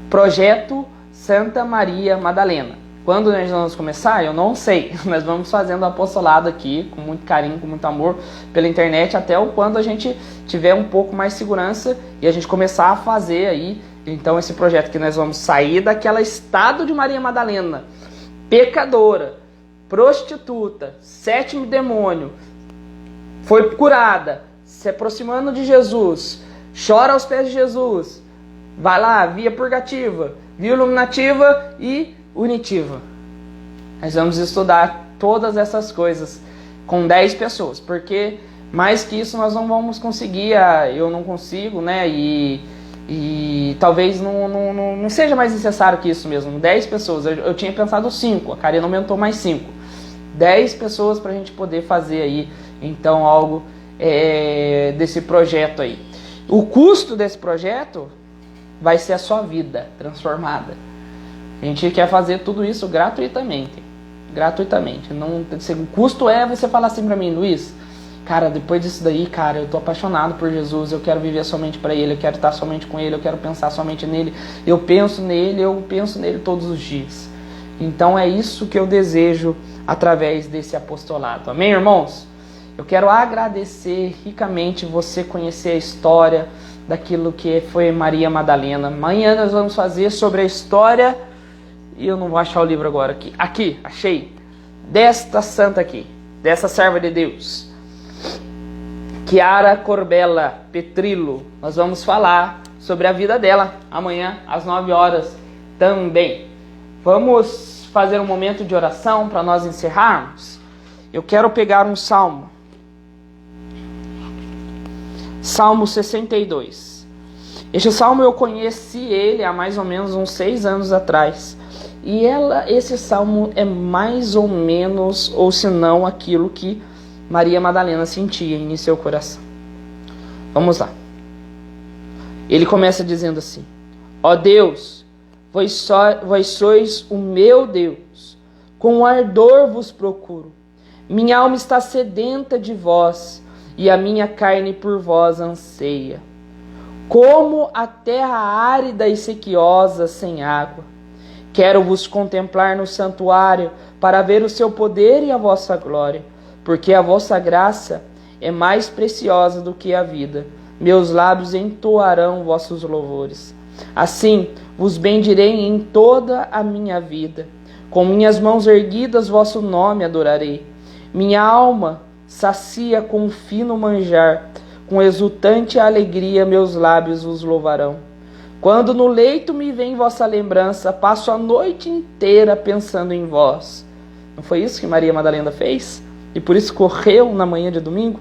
projeto Santa Maria Madalena. Quando nós vamos começar, eu não sei. Nós vamos fazendo apostolado aqui, com muito carinho, com muito amor, pela internet, até o quando a gente tiver um pouco mais segurança e a gente começar a fazer aí, então, esse projeto que nós vamos sair daquela estado de Maria Madalena, pecadora, prostituta, 7º demônio, foi curada, se aproximando de Jesus, chora aos pés de Jesus, vai lá, via purgativa, via iluminativa e unitiva. Nós vamos estudar todas essas coisas com 10 pessoas, porque mais que isso nós não vamos conseguir, eu não consigo, né? E talvez não seja mais necessário que isso mesmo. 10 pessoas, eu tinha pensado 5, a Karina aumentou mais 5. 10 pessoas para a gente poder fazer aí, então, algo desse projeto aí. O custo desse projeto vai ser a sua vida transformada. A gente quer fazer tudo isso gratuitamente. Não, o custo é você falar assim para mim, Luiz, cara, depois disso daí, cara, eu tô apaixonado por Jesus, eu quero viver somente para Ele, eu quero estar somente com Ele, eu quero pensar somente nele, eu penso nele todos os dias. Então é isso que eu desejo através desse apostolado. Amém, irmãos? Eu quero agradecer ricamente você conhecer a história daquilo que foi Maria Madalena. Amanhã nós vamos fazer sobre a história, e eu não vou achar o livro agora aqui. Aqui, achei. Desta santa aqui, dessa serva de Deus, Chiara Corbella Petrillo. Nós vamos falar sobre a vida dela amanhã às 9 horas também. Vamos fazer um momento de oração para nós encerrarmos. Eu quero pegar um salmo. Salmo 62. Este salmo eu conheci ele há mais ou menos uns 6 anos atrás. E esse salmo é mais ou menos, ou se não, aquilo que Maria Madalena sentia em seu coração. Vamos lá. Ele começa dizendo assim: ó Deus, vós sois o meu Deus, com ardor vos procuro. Minha alma está sedenta de vós, e a minha carne por vós anseia. Como a terra árida e sequiosa sem água. Quero vos contemplar no santuário, para ver o seu poder e a vossa glória, porque a vossa graça é mais preciosa do que a vida. Meus lábios entoarão vossos louvores. Assim vos bendirei em toda a minha vida. Com minhas mãos erguidas vosso nome adorarei. Minha alma sacia com fino manjar, com exultante alegria meus lábios vos louvarão. Quando no leito me vem vossa lembrança, passo a noite inteira pensando em vós. Não foi isso que Maria Madalena fez? E por isso correu na manhã de domingo?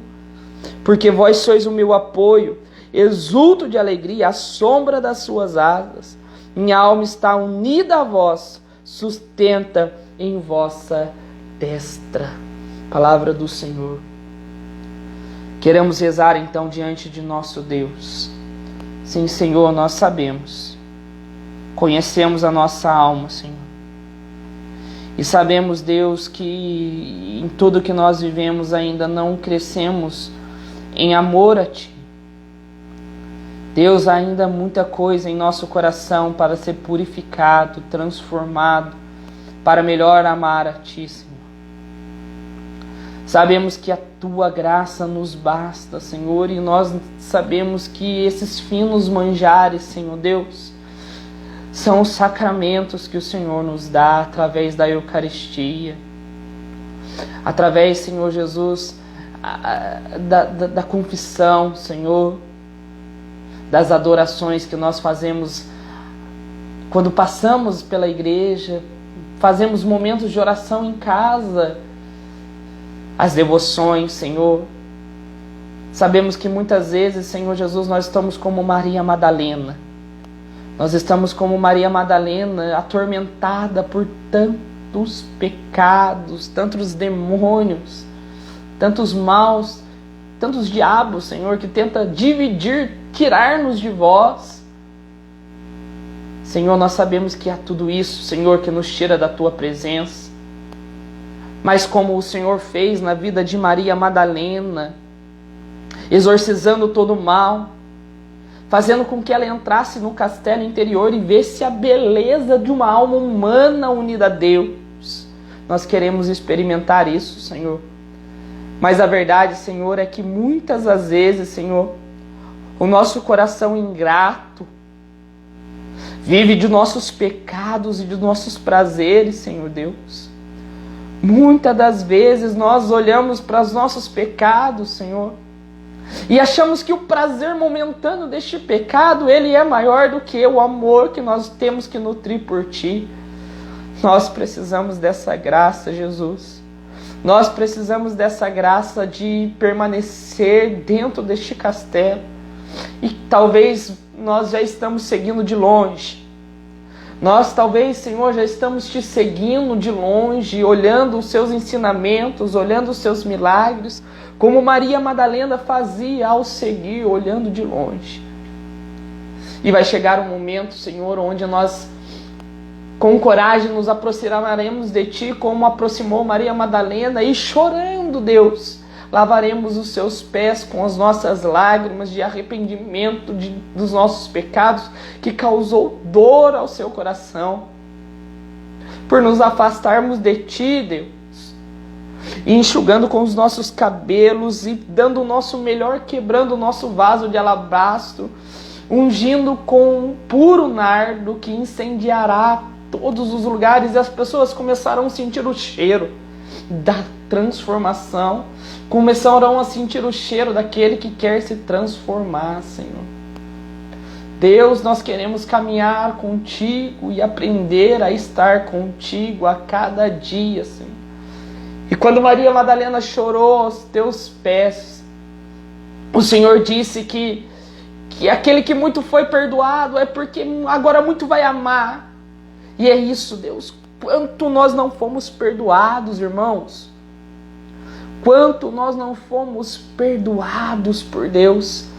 Porque vós sois o meu apoio, exulto de alegria, à sombra das suas asas. Minha alma está unida a vós, sustenta em vossa destra. Palavra do Senhor. Queremos rezar então diante de nosso Deus. Sim, Senhor, nós sabemos, conhecemos a nossa alma, Senhor. E sabemos, Deus, que em tudo que nós vivemos ainda não crescemos em amor a Ti. Deus, ainda há muita coisa em nosso coração para ser purificado, transformado, para melhor amar a Ti, Senhor. Sabemos que a Tua graça nos basta, Senhor, e nós sabemos que esses finos manjares, Senhor Deus, são os sacramentos que o Senhor nos dá através da Eucaristia, através, Senhor Jesus, da confissão, Senhor, das adorações que nós fazemos quando passamos pela igreja, fazemos momentos de oração em casa, as devoções, Senhor. Sabemos que muitas vezes, Senhor Jesus, nós estamos como Maria Madalena. Nós estamos como Maria Madalena, atormentada por tantos pecados, tantos demônios, tantos maus tantos diabos, Senhor, que tenta dividir, tirar-nos de vós. Senhor, nós sabemos que há tudo isso, Senhor, que nos tira da tua presença. Mas como o Senhor fez na vida de Maria Madalena, exorcizando todo o mal, fazendo com que ela entrasse no castelo interior e visse a beleza de uma alma humana unida a Deus. Nós queremos experimentar isso, Senhor. Mas a verdade, Senhor, é que muitas das vezes, Senhor, o nosso coração ingrato vive de nossos pecados e de nossos prazeres, Senhor Deus. Muitas das vezes nós olhamos para os nossos pecados, Senhor, e achamos que o prazer momentâneo deste pecado, ele é maior do que o amor que nós temos que nutrir por Ti. Nós precisamos dessa graça, Jesus. Nós precisamos dessa graça de permanecer dentro deste castelo. E talvez nós já estamos seguindo de longe. Nós talvez, Senhor, já estamos Te seguindo de longe, olhando os Seus ensinamentos, olhando os Seus milagres, como Maria Madalena fazia ao seguir, olhando de longe. E vai chegar um momento, Senhor, onde nós, com coragem, nos aproximaremos de Ti, como aproximou Maria Madalena, e chorando, Deus, lavaremos os Seus pés com as nossas lágrimas de arrependimento dos nossos pecados, que causou dor ao Seu coração, por nos afastarmos de Ti, Deus, e enxugando com os nossos cabelos e dando o nosso melhor, quebrando o nosso vaso de alabastro, ungindo com puro nardo que incendiará todos os lugares, e as pessoas começarão a sentir o cheiro da transformação, começarão a sentir o cheiro daquele que quer se transformar, Senhor. Deus, nós queremos caminhar contigo e aprender a estar contigo a cada dia, Senhor. E quando Maria Madalena chorou aos teus pés, o Senhor disse que aquele que muito foi perdoado é porque agora muito vai amar. E é isso, Deus. Quanto nós não fomos perdoados, irmãos. Quanto nós não fomos perdoados por Deus.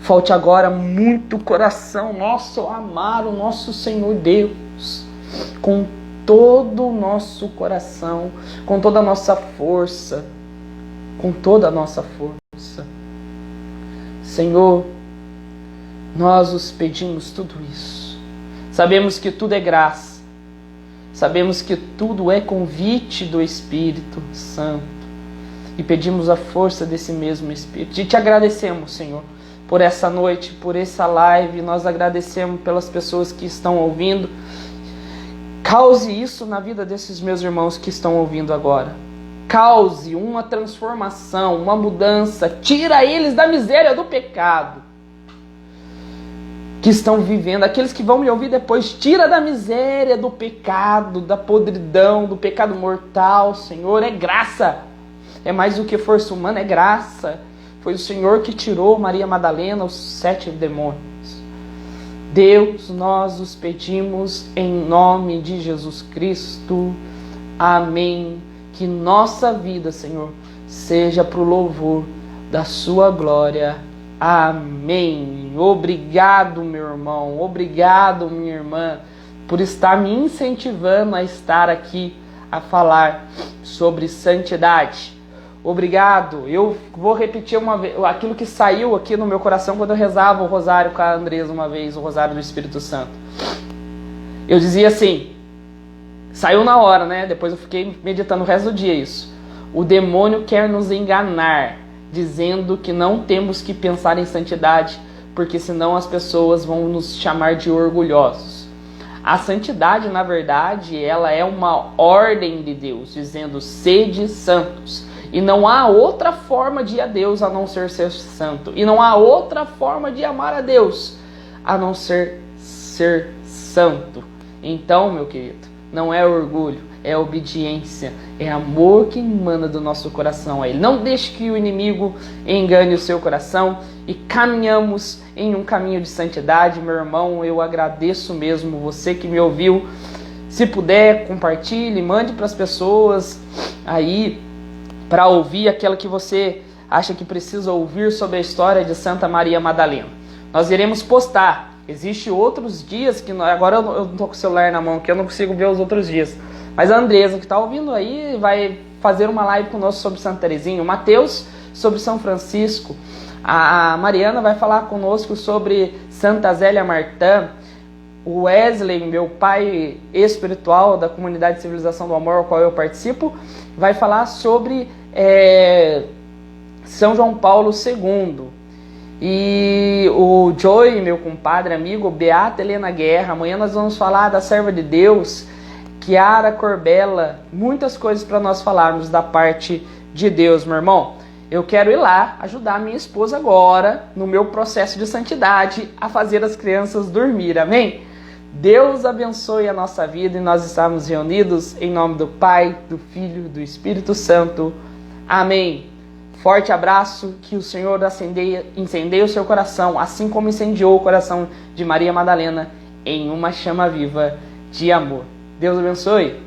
Falte agora muito coração nosso a amar o nosso Senhor Deus. Com todo o nosso coração, com toda a nossa força. Com toda a nossa força. Senhor, nós os pedimos tudo isso. Sabemos que tudo é graça. Sabemos que tudo é convite do Espírito Santo. E pedimos a força desse mesmo Espírito. E te agradecemos, Senhor, por essa noite, por essa live. Nós agradecemos pelas pessoas que estão ouvindo. Cause isso na vida desses meus irmãos que estão ouvindo agora. Cause uma transformação, uma mudança. Tira eles da miséria do pecado que estão vivendo. Aqueles que vão me ouvir depois, tira da miséria do pecado, da podridão, do pecado mortal, Senhor. É graça. É mais do que força humana, é graça. Foi o Senhor que tirou Maria Madalena, os 7 demônios. Deus, nós os pedimos em nome de Jesus Cristo. Amém. Que nossa vida, Senhor, seja para o louvor da sua glória. Amém. Obrigado, meu irmão. Obrigado, minha irmã, por estar me incentivando a estar aqui a falar sobre santidade. Obrigado. Eu vou repetir uma vez aquilo que saiu aqui no meu coração quando eu rezava o rosário com a Andresa uma vez, o rosário do Espírito Santo. Eu dizia assim, saiu na hora, né? Depois eu fiquei meditando o resto do dia isso. O demônio quer nos enganar, dizendo que não temos que pensar em santidade, porque senão as pessoas vão nos chamar de orgulhosos. A santidade, na verdade, ela é uma ordem de Deus, dizendo, sede santos. E não há outra forma de ir a Deus a não ser santo. E não há outra forma de amar a Deus a não ser santo. Então, meu querido, não é orgulho, é obediência, é amor que emana do nosso coração a Ele. Não deixe que o inimigo engane o seu coração e caminhamos em um caminho de santidade. Meu irmão, eu agradeço mesmo você que me ouviu. Se puder, compartilhe, mande para as pessoas aí para ouvir aquela que você acha que precisa ouvir sobre a história de Santa Maria Madalena. Nós iremos postar. Existem outros dias que agora eu não estou com o celular na mão, que eu não consigo ver os outros dias. Mas a Andresa, que está ouvindo aí, vai fazer uma live conosco sobre Santa Teresinha. O Mateus sobre São Francisco. A Mariana vai falar conosco sobre Santa Zélia Martã. O Wesley, meu pai espiritual da comunidade de Civilização do Amor, ao qual eu participo, vai falar sobre São João Paulo II. E o Joey, meu compadre, amigo, Beata Helena Guerra. Amanhã nós vamos falar da serva de Deus, Chiara Corbella. Muitas coisas para nós falarmos da parte de Deus, meu irmão. Eu quero ir lá ajudar minha esposa agora, no meu processo de santidade, a fazer as crianças dormir, amém? Deus abençoe a nossa vida e nós estamos reunidos em nome do Pai, do Filho, do Espírito Santo. Amém. Forte abraço, que o Senhor incendeie o seu coração, assim como incendiou o coração de Maria Madalena em uma chama viva de amor. Deus abençoe.